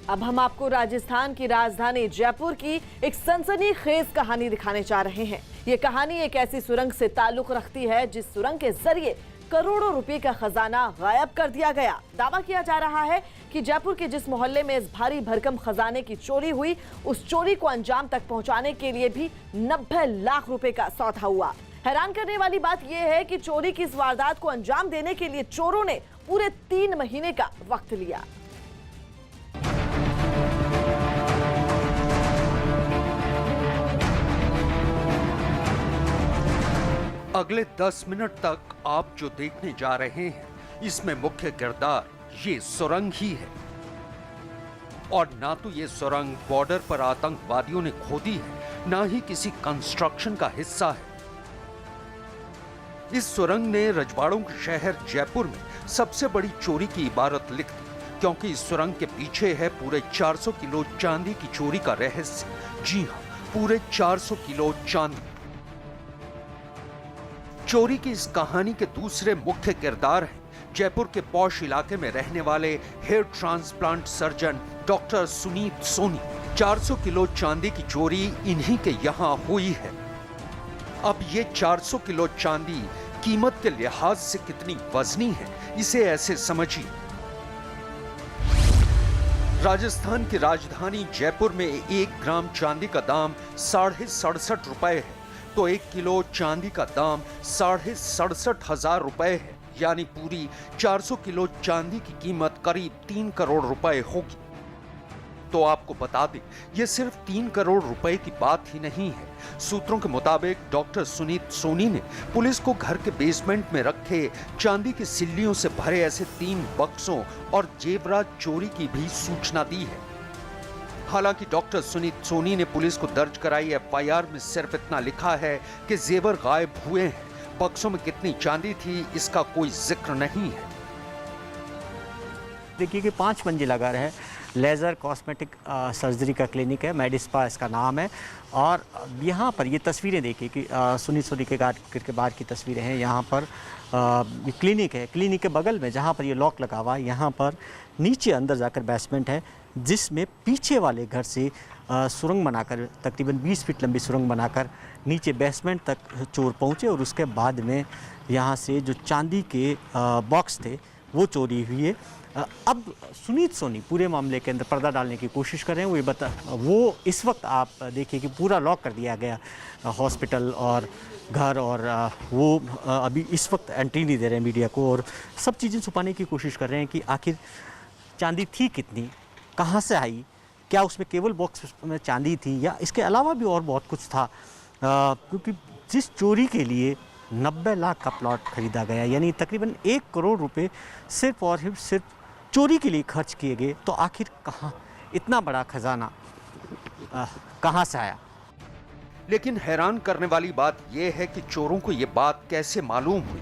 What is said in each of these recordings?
अब हम आपको राजस्थान की राजधानी जयपुर की एक सनसनीखेज कहानी दिखाने जा रहे हैं। ये कहानी एक ऐसी सुरंग से ताल्लुक रखती है जिस सुरंग के जरिए करोड़ों रुपए का खजाना गायब कर दिया गया। दावा किया जा रहा है कि जयपुर के जिस मोहल्ले में इस भारी भरकम खजाने की चोरी हुई, उस चोरी को अंजाम तक पहुंचाने के लिए भी 90 लाख रुपए का सौदा हुआ। हैरान करने वाली बात यह है कि चोरी की इस वारदात को अंजाम देने के लिए चोरों ने पूरे 3 महीने का वक्त लिया। अगले 10 मिनट तक आप जो देखने जा रहे हैं, इसमें मुख्य किरदार ये सुरंग ही है। और ना तो ये सुरंग बॉर्डर पर आतंकवादियों ने खोदी है, ना ही किसी कंस्ट्रक्शन का हिस्सा है। इस सुरंग ने रजवाड़ों के शहर जयपुर में सबसे बड़ी चोरी की इबारत लिख दी, क्योंकि इस सुरंग के पीछे है पूरे 400 किलो चांदी की चोरी का रहस्य। जी हां, पूरे 400 किलो चांदी। चोरी की इस कहानी के दूसरे मुख्य किरदार हैं जयपुर के पॉश इलाके में रहने वाले hair transplant surgeon doctor Sunit Soni. 400 kilo चांदी की चोरी इन्हीं के यहां हुई है। अब ये 400 किलो चांदी कीमत के लिहाज से कितनी वजनी है, इसे ऐसे समझिए। राजस्थान की राजधानी जयपुर में 1 ग्राम चांदी का दाम 67.5 रुपए है, तो 1 किलो चांदी का दाम 67,500 रुपए है। यानी पूरी 400 किलो चांदी की कीमत करीब 3 करोड़ रुपए होगी। तो आपको बता दें, यह सिर्फ 3 करोड़ रुपए की बात ही नहीं है। सूत्रों के मुताबिक डॉक्टर सुनीत सोनी ने पुलिस को घर के बेसमेंट में रखे चांदी की सिल्लियों से भरे ऐसे 3 बक्सों और जेवरात चोरी की भी सूचना दी है। हालांकि डॉक्टर सुनीत सोनी ने पुलिस को दर्ज कराई एफआईआर में सिर्फ इतना लिखा है कि जेवर गायब हुए हैं। बक्सों में कितनी चांदी थी, इसका कोई जिक्र नहीं है। देखिए कि 5 मंजिला घर है, लेज़र कॉस्मेटिक सर्जरी का क्लिनिक है, मेडिस्पा इसका नाम है। और यहाँ पर ये तस्वीरें देखिए कि सुनीत सोनी के घर के बाहर की तस्वीरें हैं। यहाँ पर क्लिनिक है, क्लिनिक के बगल में जहाँ पर ये लॉक लगा हुआ है, यहाँ पर नीचे अंदर जाकर बेसमेंट है, जिसमें पीछे वाले घर से सुरंग बनाकर तकरीबन 20 फीट लंबी सुरंग बनाकर नीचे बेसमेंट तक चोर पहुँचे। और उसके बाद में यहाँ से जो चांदी के बॉक्स थे वो चोरी हुई है। अब सुनीत सोनी पूरे मामले के अंदर पर्दा डालने की कोशिश कर रहे हैं। वो इस वक्त आप देखिए कि पूरा लॉक कर दिया गया हॉस्पिटल और घर, और वो अभी इस वक्त एंट्री नहीं दे रहे हैं मीडिया को, और सब चीज़ें छुपाने की कोशिश कर रहे हैं कि आखिर चांदी थी कितनी, कहाँ से आई, क्या उसमें केवल बॉक्स में चांदी थी या इसके अलावा भी और बहुत कुछ था। क्योंकि जिस चोरी के लिए 90 लाख का प्लॉट खरीदा गया, यानी तकरीबन 1 करोड़ रुपए सिर्फ और सिर्फ चोरी के लिए खर्च किए गए, तो आखिर कहाँ इतना बड़ा खजाना कहाँ से आया। लेकिन हैरान करने वाली बात यह है कि चोरों को यह बात कैसे मालूम हुई।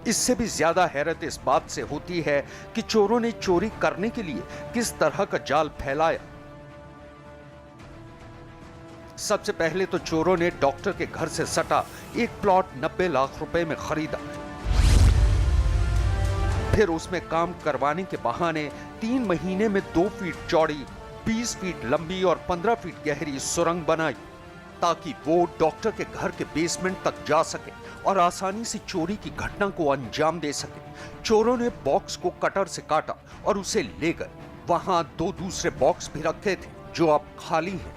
इससे भी ज्यादा हैरत इस बात से होती है कि चोरों ने चोरी करने के लिए किस तरह का जाल फैलाया। सबसे पहले तो चोरों ने डॉक्टर के घर से सटा एक प्लॉट 90 लाख रुपए में खरीदा। फिर उसमें काम करवाने के बहाने 3 महीने में 2 फीट चौड़ी, 20 फीट लंबी और 15 फीट गहरी सुरंग बनाई, ताकि वो डॉक्टर के घर के बेसमेंट तक जा सके और आसानी से चोरी की घटना को अंजाम दे सके। चोरों ने बॉक्स को कटर से काटा और उसे ले गए। वहां 2 दूसरे बॉक्स भी रखे थे जो अब खाली हैं।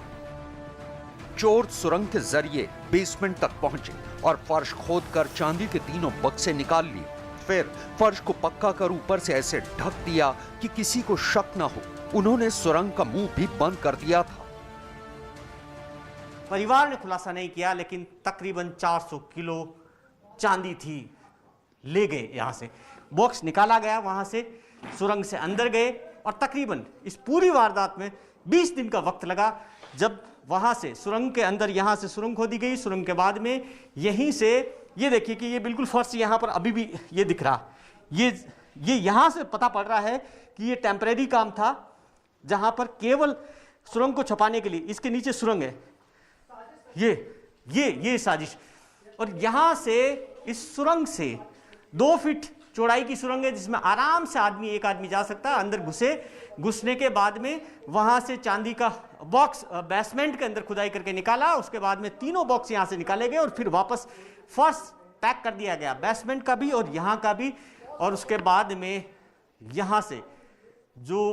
चोर सुरंग के जरिए बेसमेंट तक पहुंचे और फर्श खोदकर चांदी के 3 बक्से निकाल लिए। फिर फर्श को पक्का कर ऊपर से ऐसे ढक दिया कि किसी को शक न हो। उन्होंने सुरंग का मुंह भी बंद कर दिया था। परिवार ने खुलासा नहीं किया, लेकिन तकरीबन 400 किलो चांदी थी, ले गए। यहाँ से बॉक्स निकाला गया, वहां से सुरंग से अंदर गए, और तकरीबन इस पूरी वारदात में 20 दिन का वक्त लगा। जब वहां से सुरंग के अंदर यहाँ से सुरंग खोदी गई, सुरंग के बाद में यहीं से ये देखिए कि ये बिल्कुल फर्श यहाँ पर अभी भी ये दिख रहा, ये यहाँ से पता पड़ रहा है कि ये टेम्परेरी काम था, जहां पर केवल सुरंग को छुपाने के लिए इसके नीचे सुरंग है। ये साजिश। और यहां से इस सुरंग से 2 फीट चौड़ाई की सुरंग है जिसमें आराम से एक आदमी जा सकता है। अंदर घुसने के बाद में वहां से चांदी का बॉक्स बेसमेंट के अंदर खुदाई करके निकाला। उसके बाद में तीनों बॉक्स यहां से निकाले गए और फिर वापस फर्श पैक कर दिया गया, बेसमेंट का भी और यहां का भी। और उसके बाद में यहां से जो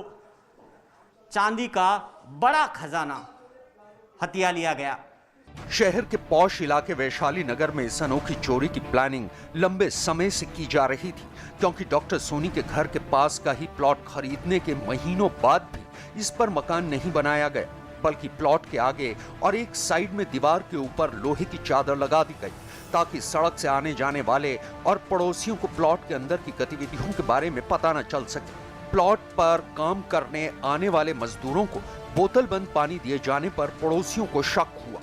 चांदी का बड़ा खजाना हथिया लिया गया। शहर के पौष इलाके वैशाली नगर में इस अनोखी चोरी की प्लानिंग लंबे समय से की जा रही थी, क्योंकि डॉक्टर सोनी के घर के पास का ही प्लॉट खरीदने के महीनों बाद भी इस पर मकान नहीं बनाया गया, बल्कि प्लॉट के आगे और एक साइड में दीवार के ऊपर लोहे की चादर लगा दी गई, ताकि सड़क से आने जाने वाले और पड़ोसियों को प्लॉट के अंदर की गतिविधियों के बारे में पता न चल सके। प्लॉट पर काम करने आने वाले मजदूरों को बोतल बंद पानी दिए जाने पर पड़ोसियों को शक हुआ।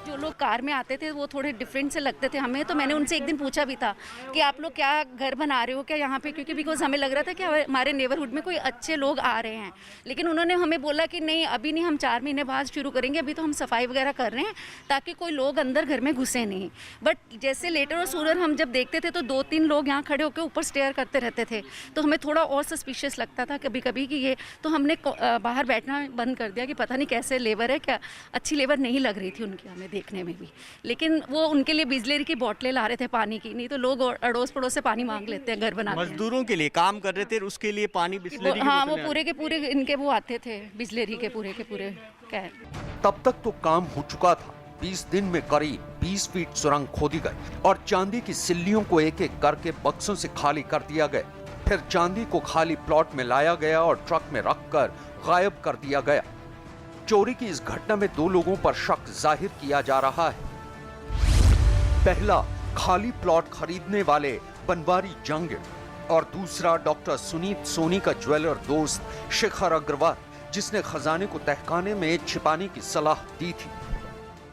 जो लोग कार में आते थे वो थोड़े डिफरेंट से लगते थे हमें, तो मैंने उनसे एक दिन पूछा भी था कि आप लोग क्या घर बना रहे हो क्या यहाँ पे, क्योंकि बिकॉज हमें लग रहा था कि हमारे नेबरहुड में कोई अच्छे लोग आ रहे हैं। लेकिन उन्होंने हमें बोला कि नहीं, अभी नहीं, हम 4 महीने बाद शुरू करेंगे, अभी तो हम सफाई वगैरह कर रहे हैं ताकि कोई लोग अंदर घर में घुसे नहीं। बट जैसे लेटर और सूरर हम जब देखते थे तो 2-3 लोग यहाँ खड़े होकर ऊपर स्टेयर करते रहते थे, तो हमें थोड़ा और सस्पिशियस लगता था कभी कभी कि ये, तो हमने बाहर बैठना बंद कर दिया कि पता नहीं कैसे लेबर है, क्या अच्छी लेबर नहीं लग रही थी उनकी हमें देखने में भी। लेकिन वो उनके लिए बिजली की बोतलें ला रहे थे पानी की, नहीं तो लोग अड़ोस पड़ोस से पानी मांग लेते हैं घर बनाने। मजदूरों के लिए काम कर रहे थे, उसके लिए पानी बिस्लेरी, हाँ वो पूरे के पूरे इनके वो आते थे बिस्लेरी के पूरे कैन। तब तक तो काम हो चुका था। 20 दिन में करीब 20 फीट सुरंग खोदी गई और चांदी की सिल्लियों को एक एक करके बक्सों से खाली कर दिया गया। फिर चांदी को खाली प्लॉट में लाया गया और ट्रक में रखकर गायब कर दिया गया। चोरी की इस घटना में 2 लोगों पर शक जाहिर किया जा रहा है। पहला, खाली प्लॉट खरीदने वाले बनवारी जांगिड़, और दूसरा डॉक्टर सुनीत सोनी का ज्वेलर दोस्त शिखर अग्रवाल, जिसने खजाने को तहखाने में छिपाने की सलाह दी थी।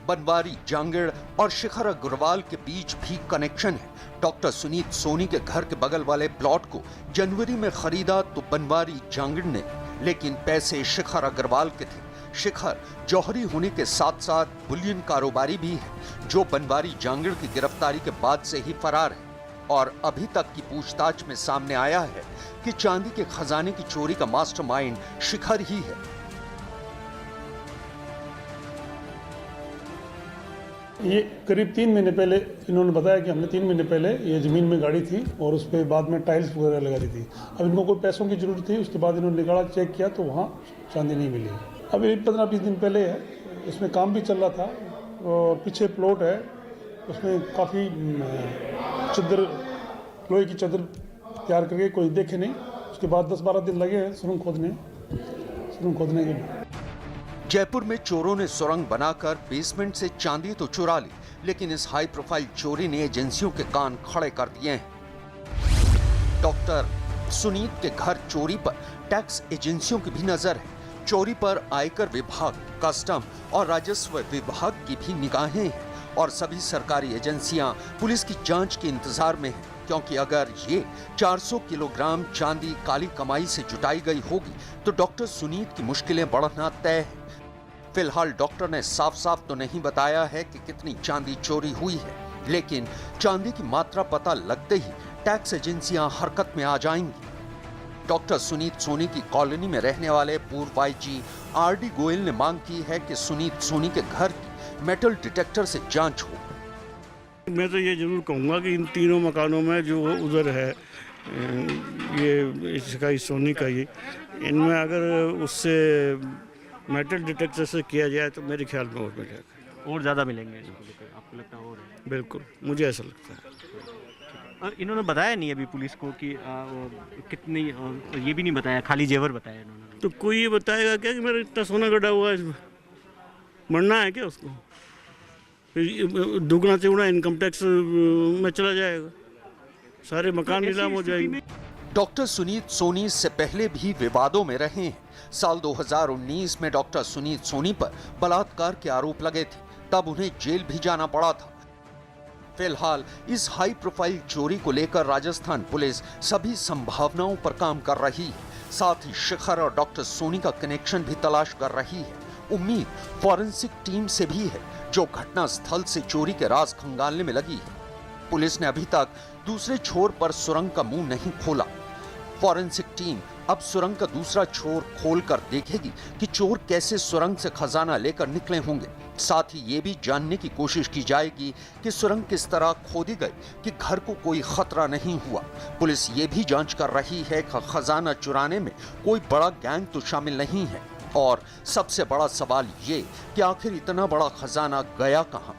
बनवारी जांगिड़ और शिखर अग्रवाल के बीच भी कनेक्शन है। डॉक्टर सुनीत सोनी के घर के बगल वाले प्लॉट को जनवरी में खरीदा तो बनवारी जांगिड़ ने, लेकिन पैसे शिखर अग्रवाल के थे। शिखर जौहरी होने के साथ साथ बुलियन कारोबारी भी है, जो बनवारी जांगिड़ की गिरफ्तारी के बाद से ही फरार है। और अभी तक की पूछताछ में सामने आया है कि चांदी के खजाने की चोरी का मास्टरमाइंड शिखर ही है। ये करीब 3 महीने पहले इन्होंने बताया कि हमने 3 महीने पहले ये ज़मीन में गाड़ी थी और उस पर बाद में टाइल्स वगैरह लगा दी थी। अब इनको कोई पैसों की ज़रूरत थी, उसके बाद इन्होंने निकाला, चेक किया तो वहाँ चांदी नहीं मिली। अभी 15-20 दिन पहले है, इसमें काम भी चल रहा था और पीछे प्लॉट है, उसमें काफ़ी चद्दर, लोहे की चद्दर तैयार करके कोई देखे नहीं। उसके बाद 10-12 दिन लगे हैं सुरंग खोदने के। जयपुर में चोरों ने सुरंग बनाकर बेसमेंट से चांदी तो चुरा ली, लेकिन इस हाई प्रोफाइल चोरी ने एजेंसियों के कान खड़े कर दिए हैं। डॉक्टर सुनीत के घर चोरी पर टैक्स एजेंसियों की भी नजर है। चोरी पर आयकर विभाग, कस्टम और राजस्व विभाग की भी निगाहें हैं और सभी सरकारी एजेंसियां पुलिस की जांच के इंतजार में हैं, क्योंकि अगर ये 400 किलोग्राम चांदी काली कमाई से जुटाई गई होगी तो डॉक्टर सुनीत की मुश्किलें बढ़ना तय है। फिलहाल डॉक्टर ने साफ साफ तो नहीं बताया है कि कितनी चांदी चोरी हुई है, लेकिन चांदी की मात्रा पता लगते ही टैक्स एजेंसियां हरकत में आ जाएंगी। डॉक्टर सुनीत सोनी की कॉलोनी में रहने वाले पूर्व आईजी आरडी गोयल ने मांग की है कि सुनीत सोनी के घर की मेटल डिटेक्टर से जांच हो। मैं तो ये जरूर कहूँगा कि इन तीनों मकानों में जो उधर है, ये इसका ही सोनी का ही, इनमें अगर उससे मेटल डिटेक्टर से किया जाए तो मेरे ख्याल में और मिलेगा, और ज़्यादा मिलेंगे आपको लगता है? और बिल्कुल, मुझे ऐसा लगता है। और इन्होंने बताया नहीं अभी पुलिस को कि कितनी, ये भी नहीं बताया, खाली जेवर बताया इन्होंने। तो कोई ये बताएगा क्या कि मेरा इतना सोना गड़ा हुआ है, इसमें मरना है क्या उसको? दुगना तिगुना इनकम टैक्स में चला जाएगा, सारे मकान नीलाम हो जाएंगे। डॉक्टर सुनीत सोनी इससे पहले भी विवादों में रहे हैं। साल 2019 में डॉक्टर सुनीत सोनी पर बलात्कार के आरोप लगे थे, तब उन्हें जेल भी जाना पड़ा था। फिलहाल इस हाई प्रोफाइल चोरी को लेकर राजस्थान पुलिस सभी संभावनाओं पर काम कर रही है। साथ ही शिखर और डॉक्टर सोनी का कनेक्शन भी तलाश कर रही है। उम्मीद फॉरेंसिक टीम से भी है, जो घटना स्थल से चोरी के राज खंगालने में लगी है। पुलिस ने अभी तक दूसरे छोर पर सुरंग का मुंह नहीं खोला। फॉरेंसिक टीम अब सुरंग का दूसरा छोर खोलकर देखेगी कि चोर कैसे सुरंग से खजाना लेकर निकले होंगे। साथ ही ये भी जानने की कोशिश की जाएगी कि सुरंग किस तरह खोदी गई कि घर को कोई खतरा नहीं हुआ। पुलिस ये भी जांच कर रही है कि खजाना चुराने में कोई बड़ा गैंग तो शामिल नहीं है। और सबसे बड़ा सवाल ये कि आखिर इतना बड़ा खजाना गया कहां?